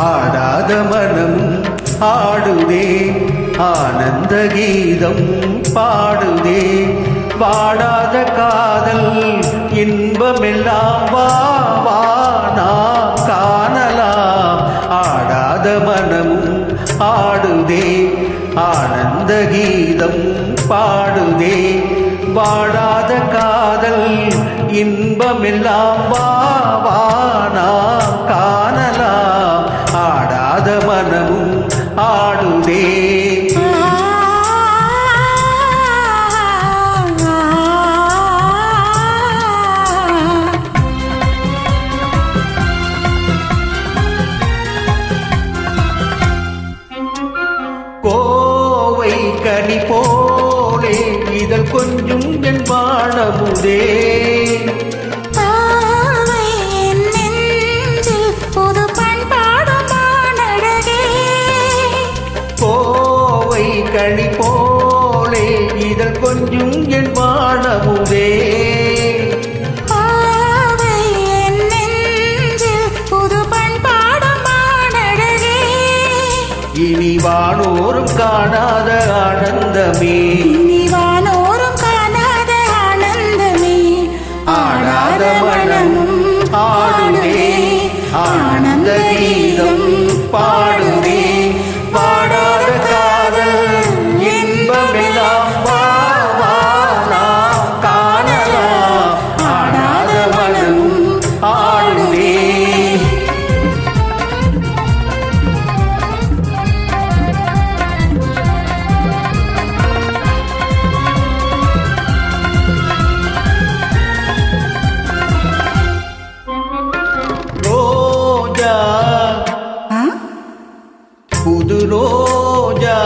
ஆடாத மனம் ஆடுதே ஆனந்த கீதம் பாடுதே வாடாத காதல் இன்பமெல்லாம் வா வா நாம் காணலாம் ஆடாத மனமும் ஆடுதே ஆனந்த கீதம் பாடுதே வாடாத காதல் இன்பமெல்லாம் வா வா நாம் காணலாம் ஆடாத மனமும் ஆடுதே கோவை கனி போலே இதழ் கொஞ்சும் என் வானமுதே கோவை கனி போலே இதழ் கொஞ்சும் என் வானமுதே இனி வானோரும் காணாத ஆனந்தமே வானோரும் காணாத ஆனந்தமே ஆடாத மனமும் ஆடுதே ஆனந்த கீதம் பாடுதே பாடாத காதல் இன்பமெல்லாம் வா வா நாம் காணலாம் ஆடாத மனமும் ஆடுதே புது ரோஜா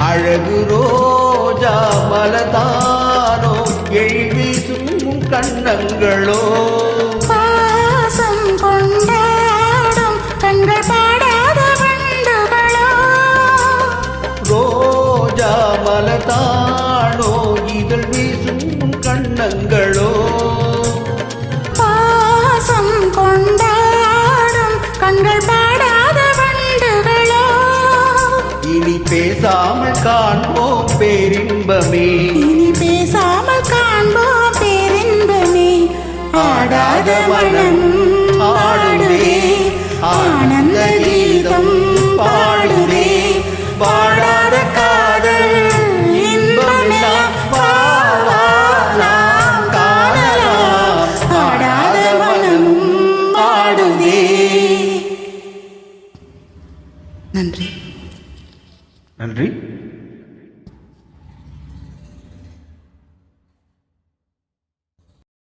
அழகு ரோஜா மலதானோ எழுவீசும் கண்ணங்களோ பாசம் கொண்டாடும் கண்கள் பாடாத வண்டுகளோ ரோஜா மலதானோ இதழ் வீசும் கண்ணங்களோ பாசம் கொண்டாடும் கண்கள் பாடாத வண்டுகளோ இனி பேசாமல் காண்போம் பேரின்பமே இனி பேசாமல் காண்போம் பேரின்பமே ஆடாத மனம் ஆடுதே ஆனந்த கீதம் பாடுதே பாடாத காதல் இன்பமெல்லாம் வா வா நாம் காணலாம் ஆடாத மனமும் ஆடுதே. நன்றி நன்றி.